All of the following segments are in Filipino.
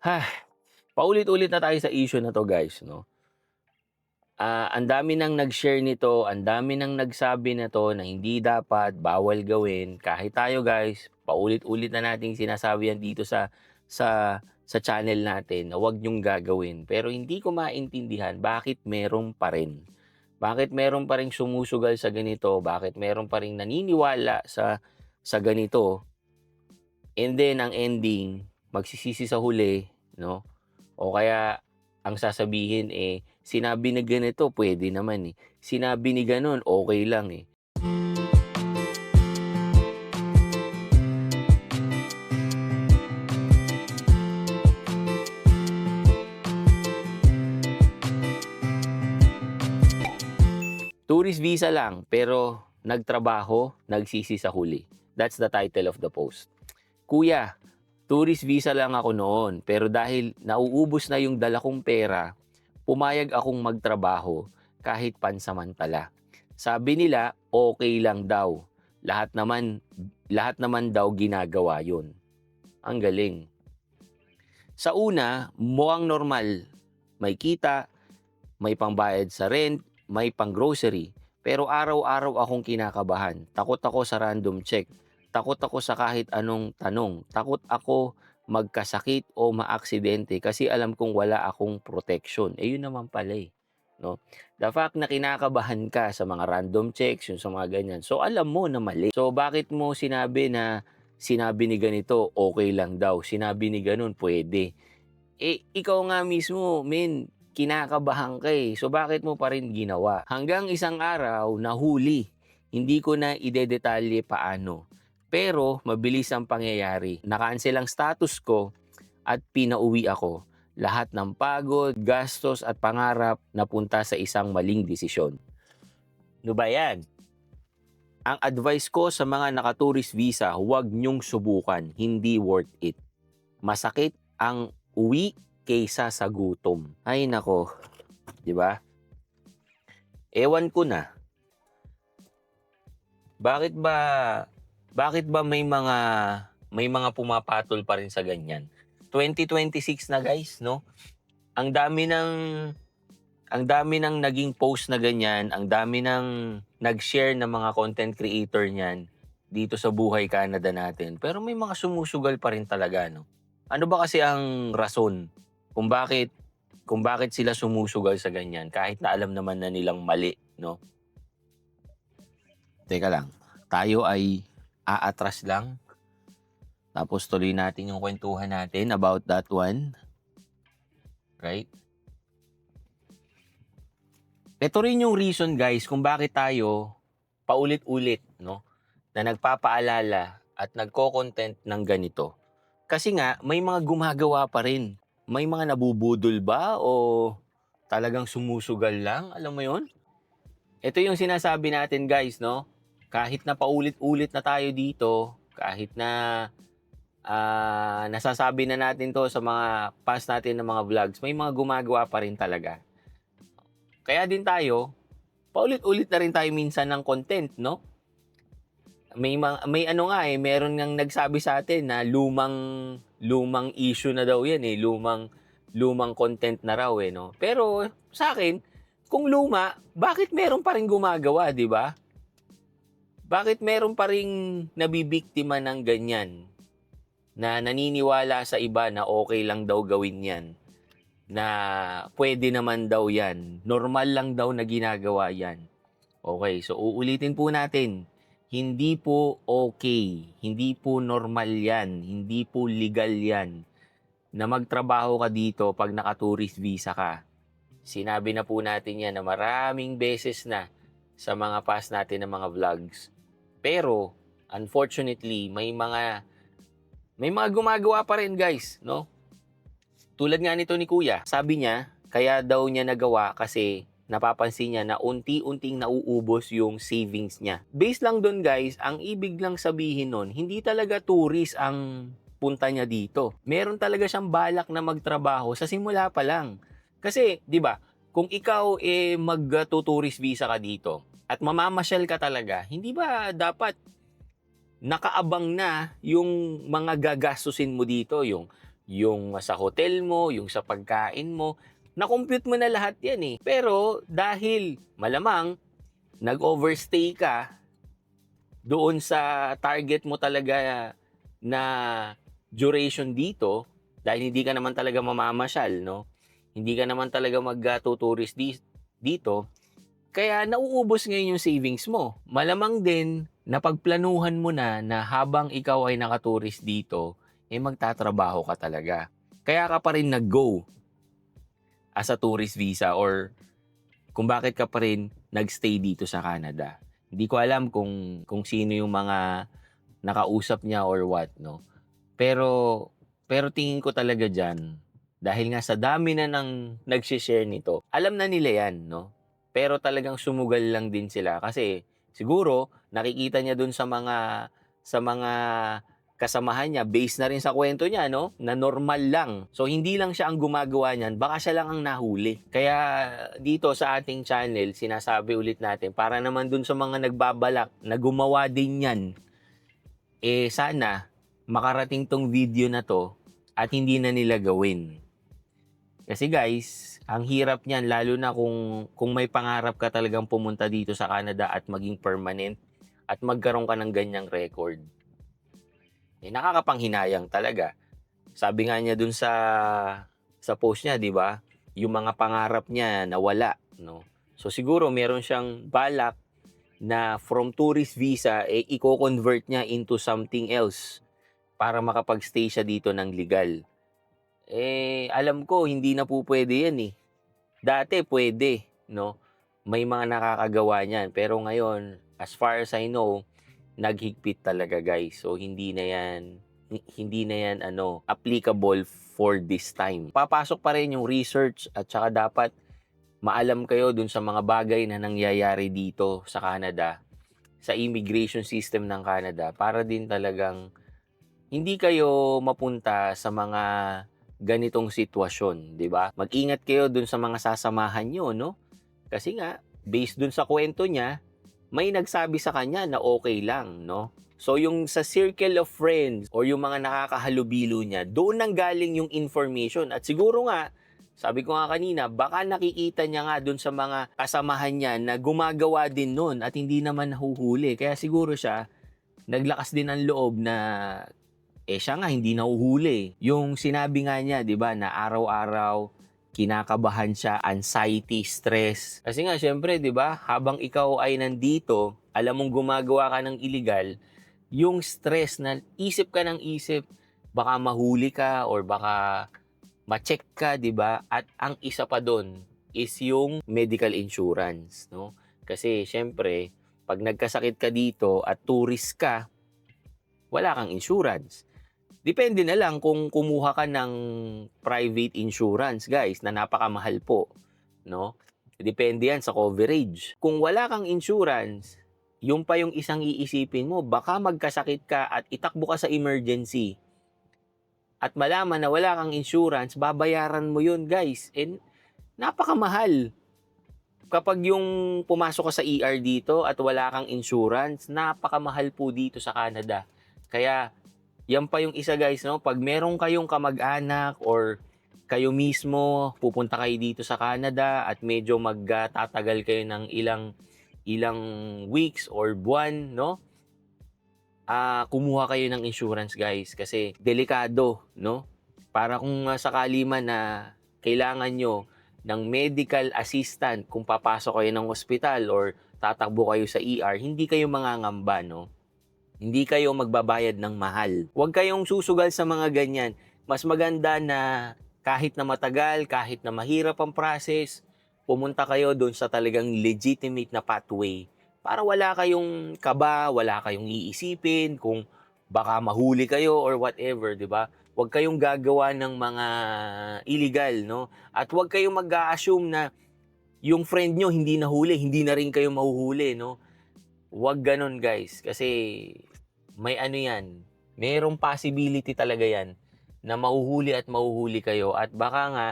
Ha, paulit-ulit na tayo sa issue na 'to guys 'no. Ang dami nang nag-share nito, ang dami nang nagsabi na 'to na hindi dapat, bawal gawin. Kahit tayo guys, paulit-ulit na nating sinasabi yan dito sa channel natin na 'wag niyong gagawin. Pero hindi ko maintindihan bakit meron pa rin. Bakit meron pa ring sumusugal sa ganito, bakit meron pa ring naniniwala sa ganito, and then ang ending magsisisi sa huli 'no. O kaya ang sasabihin, sinabi na ganito puwede naman, sinabi ni gano'n okey lang, eh. Tourist visa lang pero nagtrabaho, nagsisi sa huli. That's the title of the post. Kuya, tourist visa lang ako noon pero dahil nauubos na yung dala kong pera, pumayag akong magtrabaho kahit pansamantala. Sabi nila okey lang daw. Lahat naman lahat naman daw ginagawa 'yun. Ang galing. Sa una, mukhang normal. May kita, may pambayad sa rent, may pang-grocery. Pero araw-araw akong kinakabahan. Takot ako sa random check. Takot ako sa kahit anong tanong. Takot ako magkasakit o maaksidente kasi alam kong wala akong protection. Yun naman pala, no? The fact na kinakabahan ka sa mga random checks, yung sa mga ganyan. So alam mo na mali. So bakit mo sinabi na sinabi ni ganito, okay lang daw. Sinabi ni ganun, pwede. Ikaw nga mismo, men, kinakabahan ka, So, bakit mo pa rin ginawa? Hanggang isang araw, nahuli. Hindi ko na idedetalye paano. Pero, mabilis ang pangyayari. Na-cancel ang status ko at pinauwi ako. Lahat ng pagod, gastos at pangarap napunta sa isang maling desisyon. Ano ba yan? Ang advice ko sa mga naka-tourist visa, huwag niyong subukan. Hindi worth it. Masakit ang uwi kaysa sa gutom. Ay nako, 'di ba? Ewan ko na. Bakit ba may mga pumapatol pa rin sa ganyan? 2026 na guys, no? Ang dami ng naging post na ganyan, ang dami ng nag-share ng mga content creator niyan dito sa buhay Canada natin. Pero may mga sumusugal pa rin talaga, no? Ano ba kasi ang rason kung bakit sila sumusugal sa ganyan kahit na alam naman na nilang mali, no? Teka lang, tayo ay aatras lang tapos tuloy natin yung kwentuhan natin about that one, right? Ito rin yung reason guys kung bakit tayo paulit-ulit, no, na nagpapaalala at nagko-content ng ganito. Kasi nga may mga gumagawa pa rin. May mga nabubudol ba o talagang sumusugal lang, alam mo 'yon? Ito yung sinasabi natin guys, no? Kahit na paulit-ulit na tayo dito, kahit na nasasabi na natin 'to sa mga past natin na mga vlogs, may mga gumagawa pa rin talaga. Kaya din tayo, paulit-ulit na rin tayo minsan ng content, no? May ano nga meron ngang nagsabi sa atin na lumang issue na daw 'yan lumang content na raw no. Pero sa akin, kung luma, bakit meron pa ring gumagawa, 'di ba? Bakit meron pa ring nabibiktima ng ganyan na naniniwala sa iba na okay lang daw gawin 'yan, na pwede naman daw 'yan, normal lang daw na ginagawa 'yan. Okay, so uulitin po natin. Hindi po okay, hindi po normal yan, hindi po legal yan na magtrabaho ka dito pag naka-tourist visa ka. Sinabi na po natin yan na maraming beses na sa mga past natin na mga vlogs. Pero, unfortunately, may mga gumagawa pa rin guys, no? Tulad nga nito ni Kuya, sabi niya, kaya daw niya nagawa kasi napapansin niya na unti-unting nauubos yung savings niya. Based lang doon guys, ang ibig lang sabihin nun, hindi talaga tourist ang punta niya dito. Meron talaga siyang balak na magtrabaho sa simula pa lang. Kasi, di ba, kung ikaw mag-tourist visa ka dito at mamamasyal ka talaga, hindi ba dapat nakaabang na yung mga gagastusin mo dito, yung yung sa hotel mo, yung sa pagkain mo, na-compute mo na lahat yan eh. Pero dahil malamang nag-overstay ka doon sa target mo talaga na duration dito, dahil hindi ka naman talaga mamamasyal, no? Hindi ka naman talaga mag-tourist dito, kaya nauubos ngayon yung savings mo. Malamang din napagplanuhan mo na habang ikaw ay nakatourist dito, magtatrabaho ka talaga. Kaya ka pa rin nag-go as a tourist visa or kung bakit ka pa rin nagstay dito sa Canada. Hindi ko alam kung sino yung mga nakausap niya or what, no? Pero tingin ko talaga diyan, dahil nga sa dami na ng nagse-share nito, alam na nila yan, no? Pero talagang sumugal lang din sila kasi siguro nakikita niya dun sa mga kasamahan niya, based na rin sa kwento niya, no? Na normal lang. So, hindi lang siya ang gumagawa niyan, baka siya lang ang nahuli. Kaya dito sa ating channel, sinasabi ulit natin, para naman dun sa mga nagbabalak na gumawa din yan, sana makarating tong video na to at hindi na nila gawin. Kasi guys, ang hirap niyan lalo na kung may pangarap ka talagang pumunta dito sa Canada at maging permanent at magkaroon ka ng ganyang record. Nakakapanghinayang talaga. Sabi nga niya dun sa post niya, 'di ba? Yung mga pangarap niya nawala, no? So siguro meron siyang balak na from tourist visa i-convert niya into something else para makapag-stay siya dito ng legal. Alam ko hindi na po pwede yan eh. Dati pwede, no? May mga nakakagawa niyan. Pero ngayon, as far as I know, naghigpit talaga guys. So hindi na yan applicable for this time. Papasok pa rin yung research at saka dapat maalam kayo dun sa mga bagay na nangyayari dito sa Canada, sa immigration system ng Canada, para din talagang hindi kayo mapunta sa mga ganitong sitwasyon, 'di ba? Mag-ingat kayo dun sa mga sasamahan nyo, no? Kasi nga, based dun sa kwento niya, may nagsabi sa kanya na okay lang, no? So yung sa circle of friends or yung mga nakakahalubilo niya, doon nang galing yung information. At siguro nga, sabi ko nga kanina, baka nakikita niya nga doon sa mga kasamahan niya na gumagawa din nun at hindi naman nahuhuli. Kaya siguro siya, naglakas din ang loob na siya nga hindi nahuhuli. Yung sinabi nga niya, 'di ba, na araw-araw kinakabahan siya, anxiety, stress. Kasi nga syempre, 'di ba, habang ikaw ay nandito, alam mong gumagawa ka ng illegal, yung stress na isip ka ng isip, baka mahuli ka or baka ma-check ka, 'di ba? At ang isa pa doon is yung medical insurance, no? Kasi syempre, pag nagkasakit ka dito at tourist ka, wala kang insurance. Depende na lang kung kumuha ka ng private insurance, guys, na napakamahal po, no? Depende yan sa coverage. Kung wala kang insurance, yung pa yung isang iisipin mo, baka magkasakit ka at itakbo ka sa emergency. At malaman na wala kang insurance, babayaran mo yun, guys. And napakamahal. Kapag yung pumasok ka sa ER dito at wala kang insurance, napakamahal po dito sa Canada. Kaya yan pa yung isa guys, no? Pag meron kayong kamag-anak or kayo mismo pupunta kayo dito sa Canada at medyo magtatagal kayo ng ilang weeks or buwan, no? Kumuha kayo ng insurance guys kasi delikado, no? Para kung sakali man na kailangan nyo ng medical assistant kung papasok kayo ng ospital or tatakbo kayo sa ER, hindi kayo mangangamba, no? Hindi kayo magbabayad ng mahal. Huwag kayong susugal sa mga ganyan. Mas maganda na kahit na matagal, kahit na mahirap ang process, pumunta kayo doon sa talagang legitimate na pathway para wala kayong kaba, wala kayong iisipin kung baka mahuli kayo or whatever, di ba? Huwag kayong gagawa ng mga illegal, no? At huwag kayong mag-a-assume na yung friend nyo hindi nahuli, hindi na rin kayo mahuhuli, no? Huwag ganon guys, kasi may ano yan, merong possibility talaga yan na mahuhuli at mahuhuli kayo at baka nga,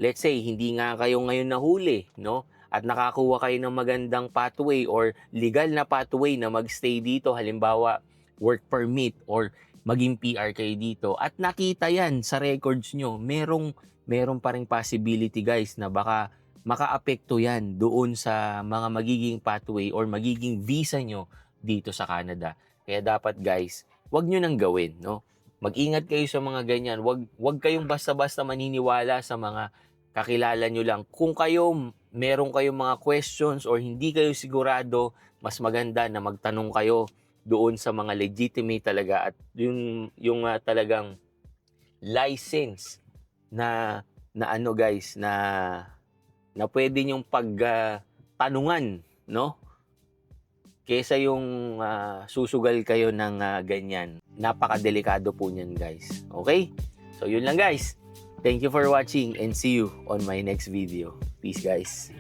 let's say, hindi nga kayo ngayon nahuli, no? At nakakuha kayo ng magandang pathway or legal na pathway na magstay dito, halimbawa, work permit or maging PR kayo dito at nakita yan sa records nyo, meron pa ring possibility guys na baka makaapekto yan doon sa mga magiging pathway or magiging visa nyo dito sa Canada. Kaya dapat guys, wag nyo nang gawin, no? Mag-ingat kayo sa mga ganyan. Wag kayong basta-basta maniniwala sa mga kakilala nyo lang. Kung meron kayong mga questions or hindi kayo sigurado, mas maganda na magtanong kayo doon sa mga legitimate talaga at yung talagang license na ano guys na pwede nyong pagtanungan, no? Kesa yung susugal kayo ng ganyan. Napakadelikado po niyan guys. Okay? So yun lang guys. Thank you for watching and see you on my next video. Peace guys.